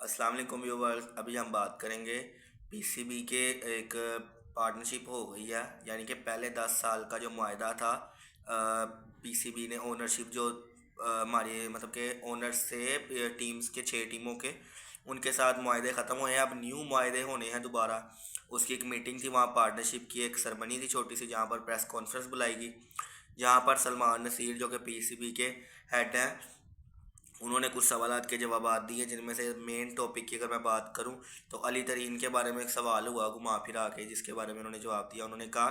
अस्सलाम वालेकुम व्यूवर्स। अभी हम बात करेंगे पीसीबी के एक पार्टनरशिप हो गई है, यानी कि पहले 10 साल का जो मुआहदा था पीसीबी ने ओनरशिप जो हमारे मतलब के ओनर्स से टीम्स के 6 टीमों के उनके साथ मुआहदे ख़त्म हुए हैं। अब न्यू मुआहदे होने हैं दोबारा। उसकी एक मीटिंग थी, वहाँ पार्टनरशिप की एक सरमनी थी छोटी सी, जहाँ पर प्रेस कॉन्फ्रेंस बुलाई गई, जहाँ पर सलमान नसीर जो कि पीसीबी के हेड हैं, उन्होंने कुछ सवालात के जवाब दिए, जिनमें से मेन टॉपिक की अगर मैं बात करूं तो अली तरीन के बारे में एक सवाल हुआ घुमा फिरा के, जिसके बारे में उन्होंने जवाब दिया। उन्होंने कहा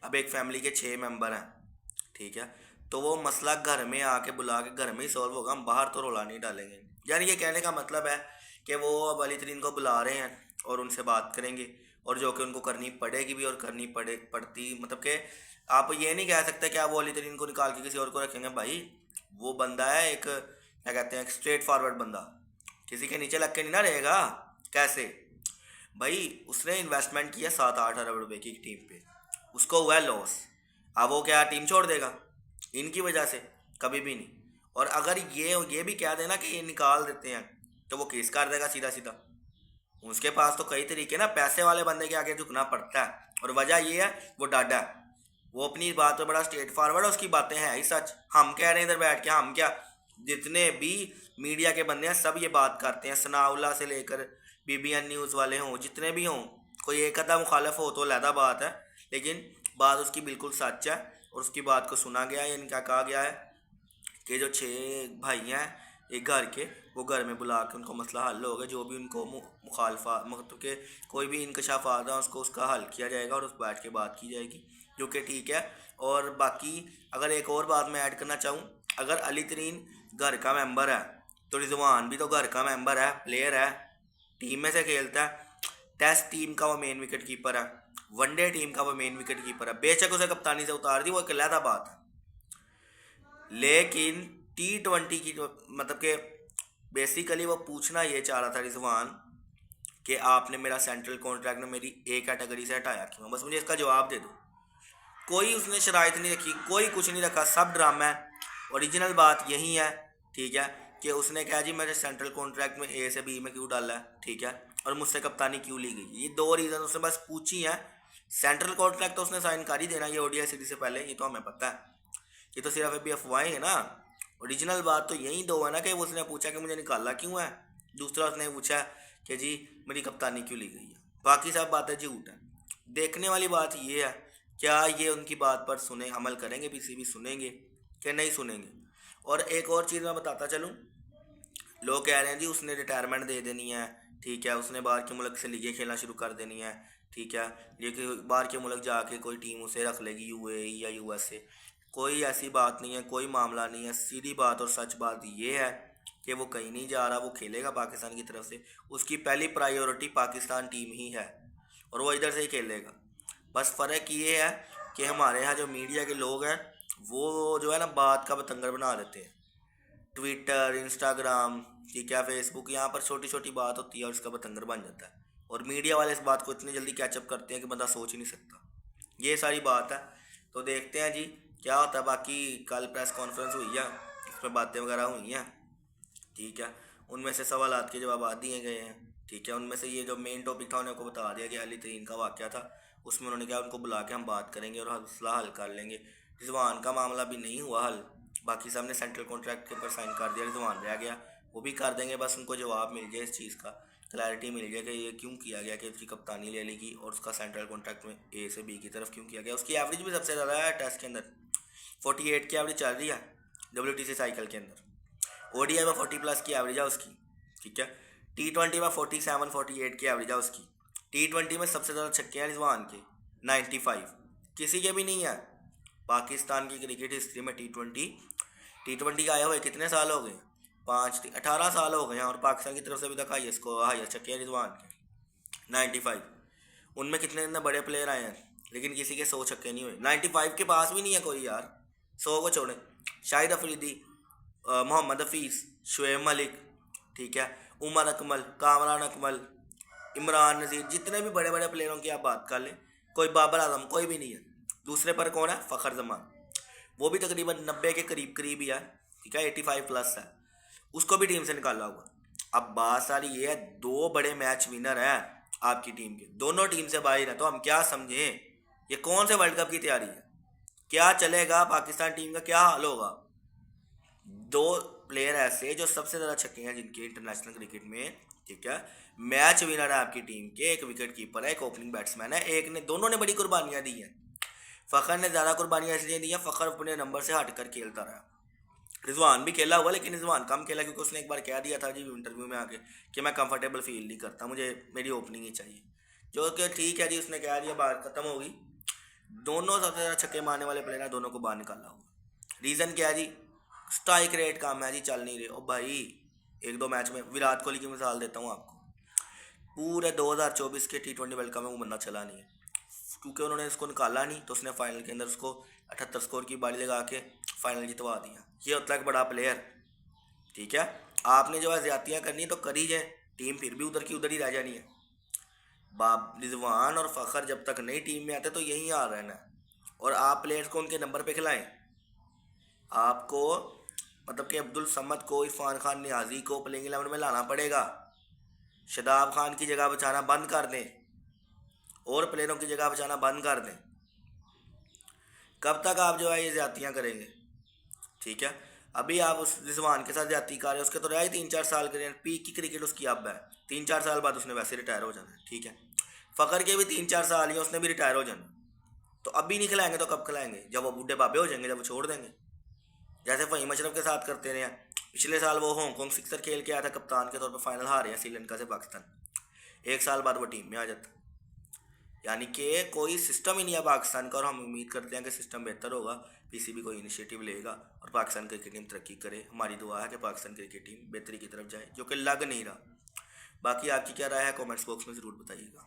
अब एक फैमिली के 6 मेंबर हैं, ठीक है, तो वो मसला घर में आके बुला के घर में ही सॉल्व होगा, हम बाहर तो रोला नहीं डालेंगे। यानी ये कहने का मतलब है कि वो अब अली तरीन को बुला रहे हैं और उनसे बात करेंगे, और जो कि उनको करनी पड़ेगी भी और करनी पड़ती मतलब कि आप ये नहीं कह सकते कि आप वो अली तरीन को निकाल के किसी और को रखेंगे। भाई वो बंदा है एक, क्या कहते हैं, एक स्ट्रेट फॉरवर्ड बंदा, किसी के नीचे लग के नहीं ना रहेगा। कैसे? भाई उसने इन्वेस्टमेंट किया 7-8 अरब रुपए की टीम पे, उसको हुआ है लॉस। अब वो क्या टीम छोड़ देगा इनकी वजह से? कभी भी नहीं। और अगर ये भी कह देना कि ये निकाल देते हैं, तो वो केस कर देगा सीधा सीधा। उसके पास तो कई तरीके ना, पैसे वाले बंदे के आगे झुकना पड़ता है। और वजह ये है वो डाडा है, वो अपनी बात पे बड़ा स्ट्रेट फॉरवर्ड है, उसकी बातें हैं ही सच। हम कह रहे हैं इधर बैठ के, हम क्या, जितने भी मीडिया के बंदे हैं सब ये बात करते हैं, सनाउल्ला से लेकर बीबीएन न्यूज़ वाले हों, जितने भी हों, कोई एक आधा मुखालफ हो तो अलहदा बात है, लेकिन बात उसकी बिल्कुल सच है। और उसकी बात को सुना गया है, यानी क्या कहा गया है कि जो 6 भाई हैं एक घर के, वो घर में बुला के उनको मसला हल होगा, जो भी उनको मुखालफा मतलब कि कोई भी इंकशाफात है उसको उसका हल किया जाएगा और उस बैठ के बात की जाएगी, जो कि ठीक है। और बाकी अगर एक और बात मैं ऐड करना चाहूँ, अगर अली तरीन घर का मेंबर है तो रिजवान भी तो घर का मेंबर है, प्लेयर है, टीम में से खेलता है। टेस्ट टीम का वो मेन विकेट कीपर है, वनडे टीम का वो मेन विकेट कीपर है। बेशक उसे कप्तानी से उतार दी, वो एक अलहदा बात है, लेकिन T20 की जो मतलब कि बेसिकली वो पूछना ये चाह रहा था रिजवान कि आपने मेरा सेंट्रल कॉन्ट्रैक्ट में मेरी ए कैटेगरी से हटाया क्यों, बस मुझे इसका जवाब दे दो। कोई उसने शराइत नहीं रखी, कोई कुछ नहीं रखा, सब ड्रामा है। ओरिजिनल बात यही है, ठीक है, कि उसने कहा जी मेरे सेंट्रल कॉन्ट्रैक्ट में ए से बी में क्यों डाला है, ठीक है, और मुझसे कप्तानी क्यों ली गई। ये 2 रीज़न उसने बस पूछी है। सेंट्रल कॉन्ट्रैक्ट तो उसने साइन कर ही देना, ये ओडीआई सीरीज से पहले, ये तो हमें पता है। ये तो सिर्फ अभी अफवाहें हैं ना। ओरिजिनल बात तो यही दो है ना, कि उसने पूछा कि मुझे निकाला क्यों है, दूसरा उसने पूछा कि जी मेरी कप्तानी क्यों ली गई है। बाकी सब बातें झूठ है। देखने वाली बात ये है, क्या ये उनकी बात पर सुने अमल करेंगे, पीसीबी सुनेंगे कि नहीं सुनेंगे। और एक और चीज़ मैं बताता चलूँ, लोग कह रहे हैं जी उसने रिटायरमेंट दे देनी है, ठीक है, उसने बाहर के मुल्क से लीगें खेलना शुरू कर देनी है, ठीक है, लेकिन बाहर के मुल्क जाके कोई टीम उसे रख लेगी, यूएई या यूएसए। कोई ऐसी बात नहीं है, कोई मामला नहीं है। सीधी बात और सच बात ये है कि वो कहीं नहीं जा रहा, वो खेलेगा पाकिस्तान की तरफ से। उसकी पहली प्रायोरिटी पाकिस्तान टीम ही है और वो इधर से ही खेलेगा। बस फ़र्क ये है कि हमारे यहाँ जो मीडिया के लोग हैं, वो जो है ना बात का बतंगड़ बना देते हैं। ट्विटर, इंस्टाग्राम, ठीक है, फेसबुक, यहाँ पर छोटी छोटी बात होती है और उसका बतंगड़ बन जाता है। और मीडिया वाले इस बात को इतनी जल्दी कैचअप करते हैं कि बंदा सोच ही नहीं सकता। ये सारी बात है। तो देखते हैं जी क्या होता है। बाकी कल प्रेस कॉन्फ्रेंस हुई है, उसमें बातें वगैरह हुई हैं, ठीक है, उनमें से सवालात के जवाब दिए गए हैं, ठीक है। उनमें से ये जो मेन टॉपिक था उन्हें को बता दिया कि अली तरीन का वाक़या था, उसमें उन्होंने कहा उनको बुला के हम बात करेंगे और मसला हल कर लेंगे। रिजवान का मामला भी नहीं हुआ हल, बाकी सब ने सेंट्रल कॉन्ट्रैक्ट के ऊपर साइन कर दिया, रिजवान रह गया, वो भी कर देंगे। बस उनको जवाब मिल जाए इस चीज़ का, क्लैरिटी मिल जाए कि ये क्यों किया गया, कि उसकी कप्तानी ले लेगी और उसका सेंट्रल कॉन्ट्रैक्ट में ए से बी की तरफ क्यों किया गया। उसकी एवरेज भी सबसे ज़्यादा है टेस्ट के अंदर, 48 की एवरेज चल रही है WTC साइकिल के अंदर। ओडीआई में 40+ की एवरेज है उसकी, ठीक है। T20 में 47-48 की एवरेज है उसकी। T20 में सबसे ज़्यादा छक्के हैं रिजवान के, 95, किसी के भी नहीं है पाकिस्तान की क्रिकेट हिस्ट्री में। टी ट्वेंटी का आया हुए कितने साल हो गए, 18 साल हो गए हैं, और पाकिस्तान की तरफ से अभी तक हाईएस्ट छक्के हैं रिजवान के, 95। उनमें कितने इतने बड़े प्लेयर आए हैं, लेकिन किसी के 100 छक्के नहीं हुए। 95 के पास भी नहीं है कोई यार, 100 को छोड़े। शाहिद अफरीदी, मोहम्मद हफीज़, शुएब मलिक, ठीक है, उमर अकमल, कामरान अकमल, इमरान नज़ीर, जितने भी बड़े बड़े प्लेयरों की आप बात कर लें, कोई बाबर आजम कोई भी नहीं है। दूसरे पर कौन है, फ़खर जमान, वो भी तकरीबन 90 के करीब करीब ही है, ठीक है, 85+ है, उसको भी टीम से निकाला हुआ। अब बात सारी ये है, 2 बड़े मैच विनर हैं आपकी टीम के, दोनों टीम से बाहर है, तो हम क्या समझें? ये कौन से वर्ल्ड कप की तैयारी है? क्या चलेगा? पाकिस्तान टीम का क्या हाल होगा? 2 प्लेयर ऐसे जो सबसे ज़्यादा छक्के हैं जिनके इंटरनेशनल क्रिकेट में, ठीक है, मैच विनर है आपकी टीम के, एक विकेट कीपर है, एक ओपनिंग बैट्समैन है, एक ने, दोनों ने बड़ी कुर्बानियां दी हैं। फ़खर ने ज़्यादा कुर्बानियां इसलिए दी हैं, फ़खर अपने नंबर से हटकर खेलता रहा। रिजवान भी खेला हुआ, लेकिन रिजवान कम खेला क्योंकि उसने एक बार कह दिया था जी इंटरव्यू में आके कि मैं कंफर्टेबल फील नहीं करता, मुझे मेरी ओपनिंग ही चाहिए, जो कि ठीक है जी, उसने कह दिया, बात खत्म होगी। दोनों सबसे ज़्यादा छक्के मारने वाले प्लेयर हैं, दोनों को बाहर निकाला हुआ। रीज़न क्या है जी? स्ट्राइक रेट कम है जी, चल नहीं रहे। ओ भाई, 1-2 मैच में विराट कोहली की मिसाल देता हूँ आपको, पूरे 2024 के T20 वर्ल्ड कप में वो बंदा चला नहीं है, क्योंकि उन्होंने इसको निकाला नहीं, तो उसने फाइनल के अंदर उसको 78 स्कोर की बाड़ी लगा के फाइनल जितवा दिया। ये होता है एक बड़ा प्लेयर, ठीक है। आपने जो है ज्यादतियाँ करनी है तो करी जाए, टीम फिर भी उधर की उधर ही रह जानी है। बाब रिजवान और फ़खर जब तक नई टीम में आते तो यहीं आ रहना है, और आप प्लेयर्स को उनके नंबर पे खिलाएं। आपको मतलब कि अब्दुल समद को, इरफान खान नियाजी को प्लेइंग 11 में लाना पड़ेगा। शदाब खान की जगह बचाना बंद कर दें, और प्लेयरों की जगह बचाना बंद कर दें। कब तक आप जो है ये ज्यादतियाँ करेंगे? ठीक है, अभी आप उस रिजवान के साथ ज्यादती कर रहे हैं, उसके तो रहा ही 3-4 साल के लिए, पीक की क्रिकेट उसकी अब है, 3-4 साल बाद उसने वैसे रिटायर हो जाना है, ठीक है। फ़खर के भी 3-4 साल ही हैं, उसने भी रिटायर हो जाना। तो अभी नहीं खिलाएंगे तो कब खिलाएंगे? जब वो बूढ़े बाबे हो जाएंगे, जब वो छोड़ देंगे, जैसे फ़हीम अशरफ के साथ करते रहे हैं। पिछले साल वो हांगकॉन्ग सिक्सर खेल के आया था कप्तान के तौर पर, फाइनल हारे हैं श्रीलंका से पाकिस्तान, 1 साल बाद वो टीम में आ जाता। यानी कि कोई सिस्टम ही नहीं है पाकिस्तान का, और हम उम्मीद करते हैं कि सिस्टम बेहतर होगा, पीसीबी कोई इनिशिएटिव लेगा और पाकिस्तान क्रिकेट टीम तरक्की करे। हमारी दुआ है कि पाकिस्तान क्रिकेट टीम बेहतरी की तरफ जाए, जो कि लग नहीं रहा। बाकी आपकी क्या राय है, कमेंट्स बॉक्स में ज़रूर बताइएगा।